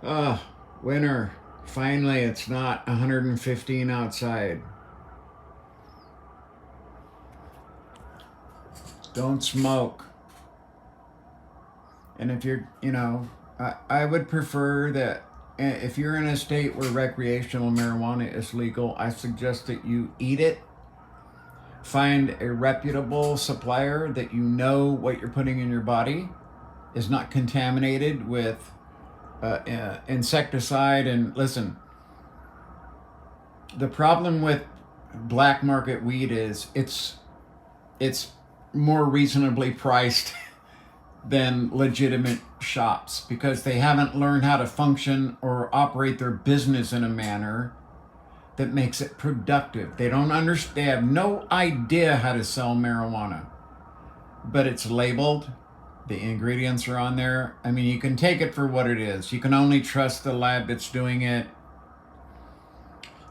Oh, winter. Finally, it's not 115 outside. Don't smoke. And if you're, I would prefer that if you're in a state where recreational marijuana is legal, I suggest that you eat it. Find a reputable supplier that you know what you're putting in your body is not contaminated with insecticide. And listen, the problem with black market weed is it's more reasonably priced than legitimate shops because they haven't learned how to function or operate their business in a manner that makes it productive. They don't understand, they have no idea how to sell marijuana, but it's labeled. The ingredients are on there. I mean, you can take it for what it is. You can only trust the lab that's doing it.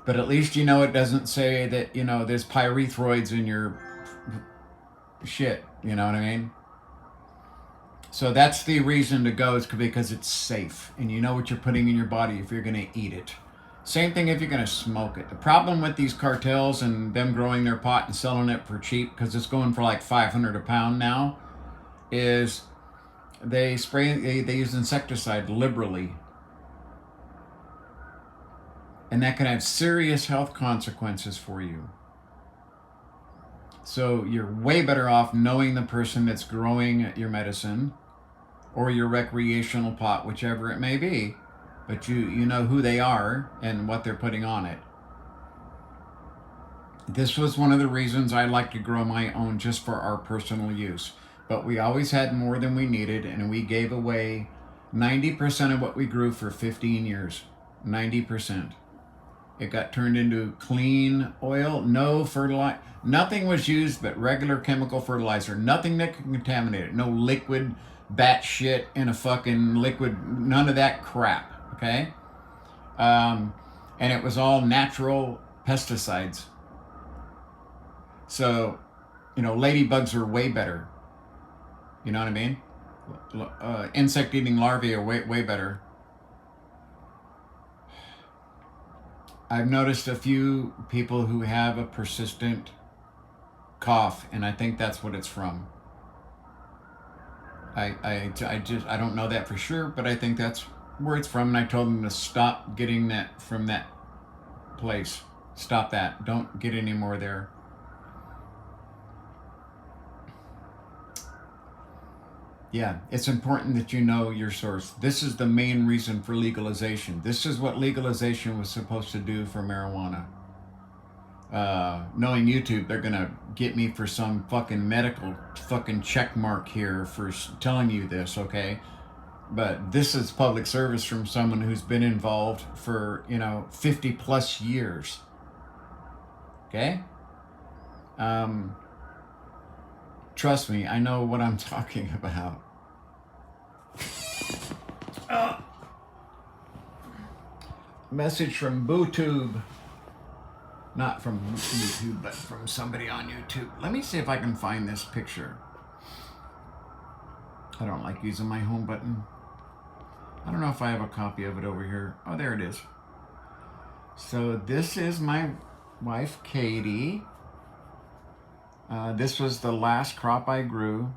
But at least it doesn't say that, there's pyrethroids in your shit. You know what I mean? So that's the reason to go, is because it's safe and you know what you're putting in your body if you're going to eat it. Same thing if you're going to smoke it. The problem with these cartels and them growing their pot and selling it for cheap, because it's going for like $500 a pound now, is they use insecticide liberally. And that can have serious health consequences for you. So you're way better off knowing the person that's growing your medicine or your recreational pot, whichever it may be, but you know who they are and what they're putting on it. This was one of the reasons I like to grow my own, just for our personal use. But we always had more than we needed, and we gave away 90% of what we grew for 15 years. 90%. It got turned into clean oil, no fertilizer. Nothing was used but regular chemical fertilizer. Nothing that could contaminate it. No liquid bat shit in a fucking liquid. None of that crap. Okay? And it was all natural pesticides. So, ladybugs are way better. You know what I mean? Insect-eating larvae are way better. I've noticed a few people who have a persistent cough, and I think that's what it's from. I don't know that for sure, but I think that's where it's from, and I told them to stop getting that from that place. Stop that. Don't get any more there. Yeah, it's important that you know your source. This is the main reason for legalization. This is what legalization was supposed to do for marijuana. Knowing YouTube, they're gonna get me for some fucking medical fucking check mark here for telling you this, okay? But this is public service from someone who's been involved for 50 plus years. Okay? Trust me, I know what I'm talking about. Message from BooTube. Not from YouTube, but from somebody on YouTube. Let me see if I can find this picture. I don't like using my home button. I don't know if I have a copy of it over here. Oh, there it is. So this is my wife, Katie. This was the last crop I grew.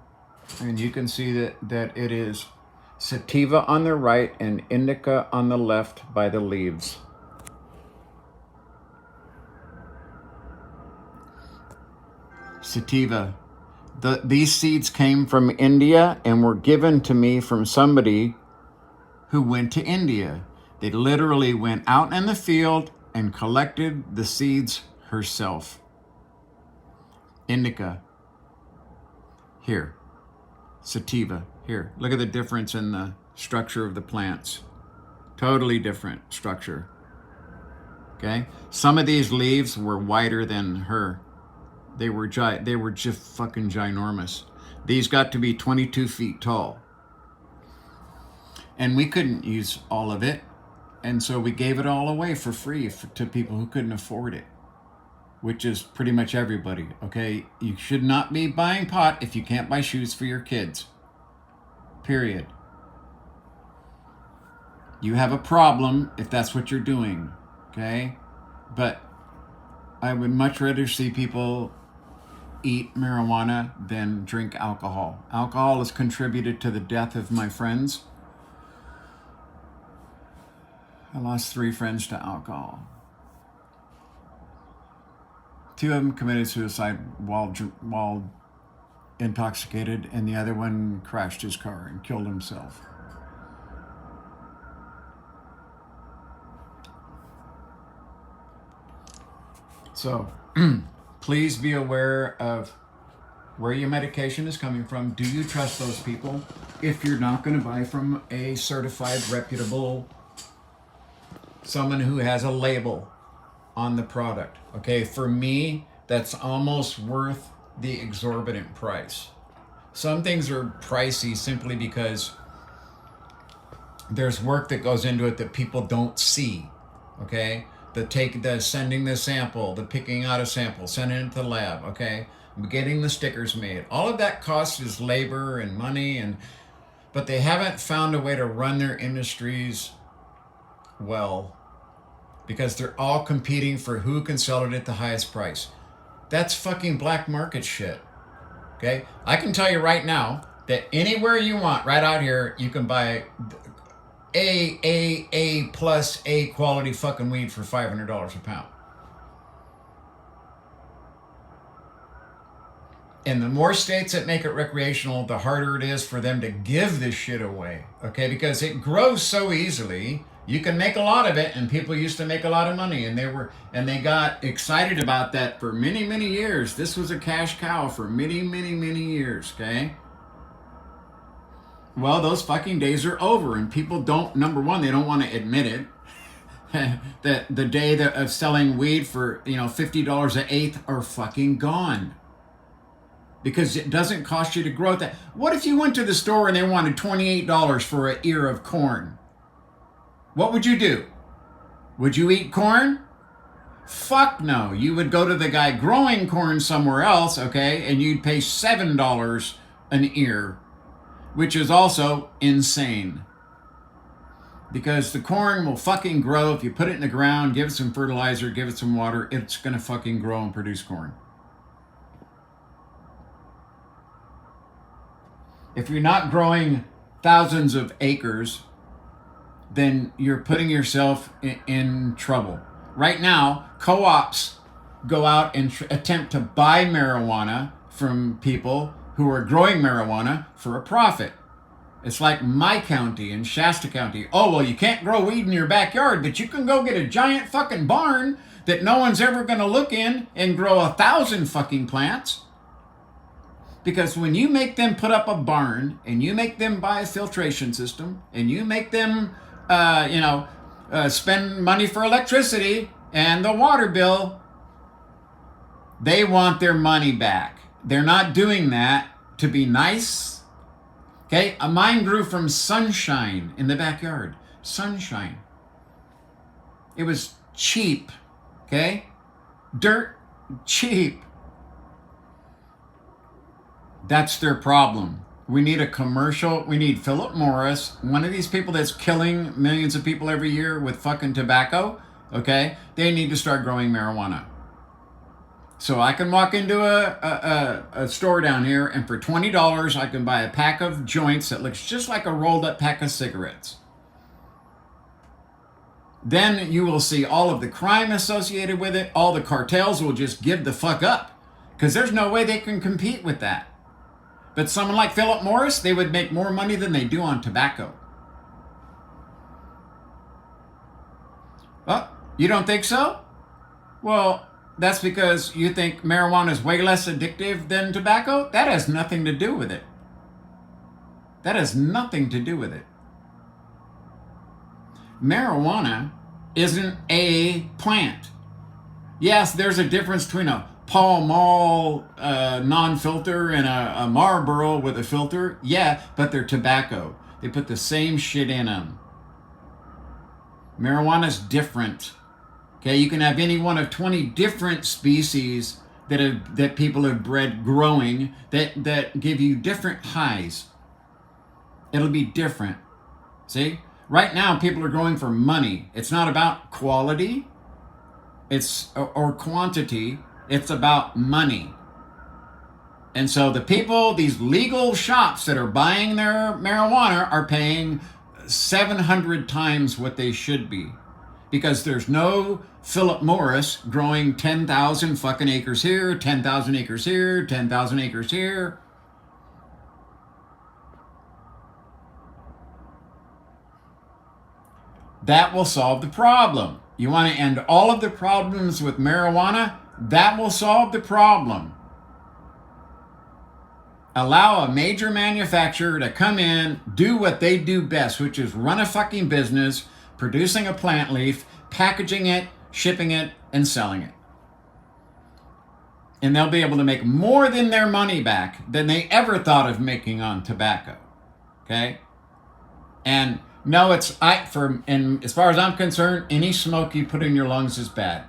And you can see that it is sativa on the right and indica on the left by the leaves. Sativa. These seeds came from India and were given to me from somebody who went to India. They literally went out in the field and collected the seeds herself. Indica. Here. Sativa. Here. Look at the difference in the structure of the plants. Totally different structure. Okay? Some of these leaves were wider than her. They were just fucking ginormous. These got to be 22 feet tall. And we couldn't use all of it. And so we gave it all away for free to people who couldn't afford it, which is pretty much everybody, okay? You should not be buying pot if you can't buy shoes for your kids. Period. You have a problem if that's what you're doing, okay? But I would much rather see people eat marijuana than drink alcohol. Alcohol has contributed to the death of my friends. I lost 3 friends to alcohol. 2 of them committed suicide while intoxicated, and the other one crashed his car and killed himself. So please be aware of where your medication is coming from. Do you trust those people? If you're not going to buy from a certified, reputable, someone who has a label on the product, okay? For me, that's almost worth the exorbitant price. Some things are pricey simply because there's work that goes into it that people don't see, okay? The sending the sample, the picking out a sample, sending it to the lab, okay? Getting the stickers made. All of that cost is labor and money, but they haven't found a way to run their industries well, because they're all competing for who can sell it at the highest price. That's fucking black market shit. Okay? I can tell you right now that anywhere you want, right out here, you can buy A plus A quality fucking weed for $500 a pound. And the more states that make it recreational, the harder it is for them to give this shit away. Okay? Because it grows so easily. You can make a lot of it, and people used to make a lot of money, and they got excited about that for many, many years. This was a cash cow for many, many, many years, okay? Well, those fucking days are over, and people don't, number one, they don't want to admit it. That the day of selling weed for, $50 an eighth are fucking gone. Because it doesn't cost you to grow that. What if you went to the store and they wanted $28 for an ear of corn? What would you do? Would you eat corn? Fuck no. You would go to the guy growing corn somewhere else, okay, and you'd pay $7 an ear, which is also insane. Because the corn will fucking grow. If you put it in the ground, give it some fertilizer, give it some water, it's going to fucking grow and produce corn. If you're not growing thousands of acres, then you're putting yourself in trouble. Right now, co-ops go out and attempt to buy marijuana from people who are growing marijuana for a profit. It's like my county in Shasta County. Oh, well, you can't grow weed in your backyard, but you can go get a giant fucking barn that no one's ever going to look in and grow 1,000 fucking plants. Because when you make them put up a barn, and you make them buy a filtration system, and you make them spend money for electricity and the water bill, they want their money back. They're not doing that to be nice. Okay, mine grew from sunshine in the backyard. Sunshine. It was cheap. Okay, dirt cheap. That's their problem. We need a commercial. We need Philip Morris, one of these people that's killing millions of people every year with fucking tobacco, okay? They need to start growing marijuana. So I can walk into a store down here, and for $20, I can buy a pack of joints that looks just like a rolled up pack of cigarettes. Then you will see all of the crime associated with it. All the cartels will just give the fuck up, because there's no way they can compete with that. But someone like Philip Morris, they would make more money than they do on tobacco. Oh, you don't think so? Well, that's because you think marijuana is way less addictive than tobacco? That has nothing to do with it. That has nothing to do with it. Marijuana isn't a plant. Yes, there's a difference between a Pall Mall non-filter and a Marlboro with a filter. Yeah, but they're tobacco. They put the same shit in them. Marijuana's different. Okay, you can have any one of 20 different species that people have bred growing that give you different highs. It'll be different. See? Right now, people are growing for money. It's not about quality, or quantity. It's about money. And so the people, these legal shops that are buying their marijuana are paying 700 times what they should be. Because there's no Philip Morris growing 10,000 fucking acres here, 10,000 acres here, 10,000 acres here. That will solve the problem. You want to end all of the problems with marijuana? That will solve the problem. Allow a major manufacturer to come in, do what they do best, which is run a fucking business, producing a plant leaf, packaging it, shipping it, and selling it. And they'll be able to make more than their money back than they ever thought of making on tobacco. Okay? And no, as far as I'm concerned, any smoke you put in your lungs is bad.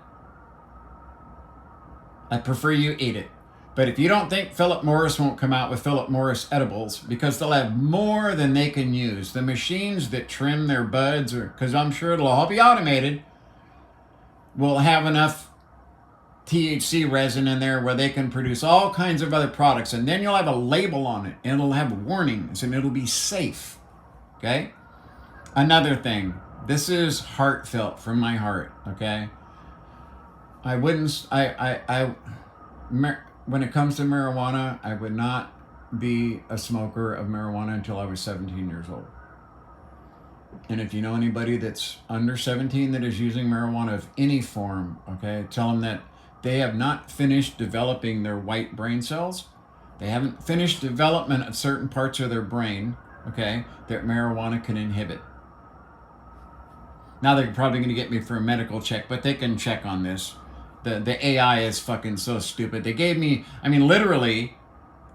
I prefer you eat it. But if you don't think Philip Morris won't come out with Philip Morris edibles, because they'll have more than they can use. The machines that trim their buds, because I'm sure it'll all be automated, will have enough THC resin in there where they can produce all kinds of other products. And then you'll have a label on it, and it'll have warnings, and it'll be safe. Okay? Another thing. This is heartfelt from my heart. Okay? When it comes to marijuana, I would not be a smoker of marijuana until I was 17 years old. And if you know anybody that's under 17 that is using marijuana of any form, okay, tell them that they have not finished developing their white brain cells. They haven't finished development of certain parts of their brain, okay, that marijuana can inhibit. Now they're probably going to get me for a medical check, but they can check on this. The AI is fucking so stupid. They gave me, literally,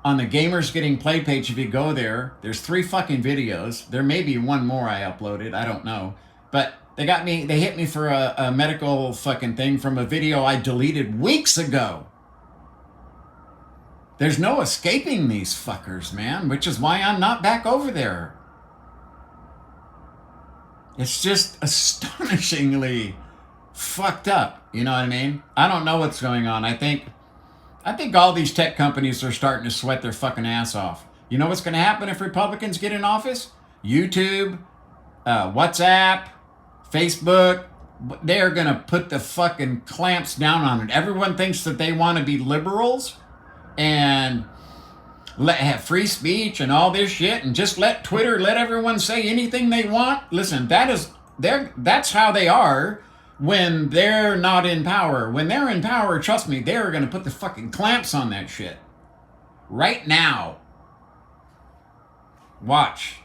on the Gamers Getting Played page, if you go there, there's 3 fucking videos. There may be one more I uploaded. I don't know. But they hit me for a medical fucking thing from a video I deleted weeks ago. There's no escaping these fuckers, man, which is why I'm not back over there. It's just astonishingly fucked up. You know what I mean? I don't know what's going on. I think all these tech companies are starting to sweat their fucking ass off. You know what's going to happen if Republicans get in office? YouTube, WhatsApp, Facebook, they're going to put the fucking clamps down on it. Everyone thinks that they want to be liberals and have free speech and all this shit, and just let everyone say anything they want. Listen, that's how they are when they're not in power. When they're in power, trust me, they're going to put the fucking clamps on that shit. Right now. Watch.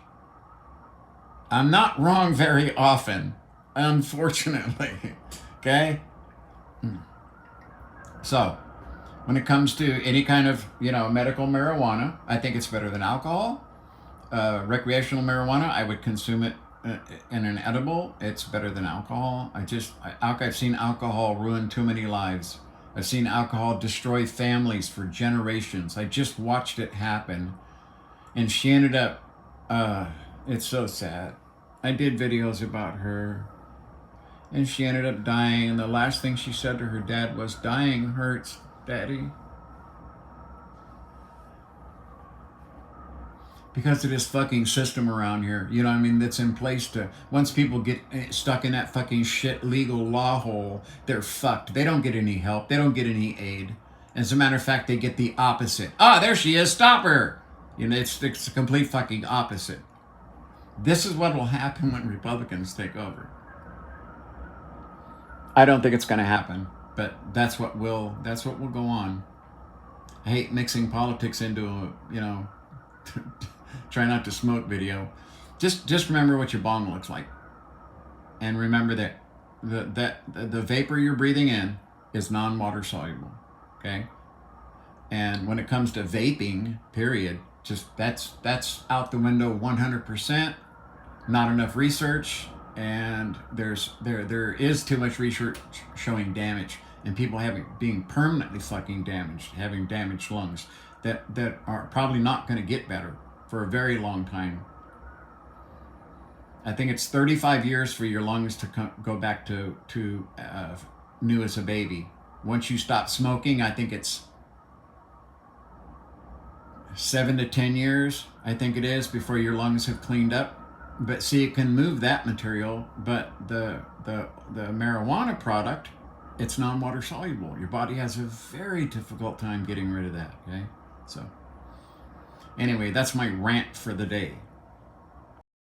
I'm not wrong very often, unfortunately. Okay? So, when it comes to any kind of, medical marijuana, I think it's better than alcohol. Recreational marijuana, I would consume it in an edible. It's better than alcohol. I've seen alcohol ruin too many lives. I've seen alcohol destroy families for generations. I just watched it happen. And she ended up, it's so sad. I did videos about her. And she ended up dying. And the last thing she said to her dad was, "Dying hurts, Daddy." Because of this fucking system around here, that's in place to, once people get stuck in that fucking shit legal law hole, they're fucked. They don't get any help. They don't get any aid. As a matter of fact, they get the opposite. There she is. Stop her. It's the complete fucking opposite. This is what will happen when Republicans take over. I don't think it's going to happen, but that's what will go on. I hate mixing politics into a, try not to smoke video. Just remember what your bong looks like. And remember that the vapor you're breathing in is non-water soluble. Okay? And when it comes to vaping, period, just that's out the window 100%. Not enough research, and there is too much research showing damage, and people being permanently fucking damaged, having damaged lungs that are probably not going to get better for a very long time. I think it's 35 years for your lungs to go back to new as a baby. Once you stop smoking, I think it's 7 to 10 years. I think it is before your lungs have cleaned up. But see, it can move that material, but the marijuana product, it's non-water soluble. Your body has a very difficult time getting rid of that. Okay, so anyway, that's my rant for the day.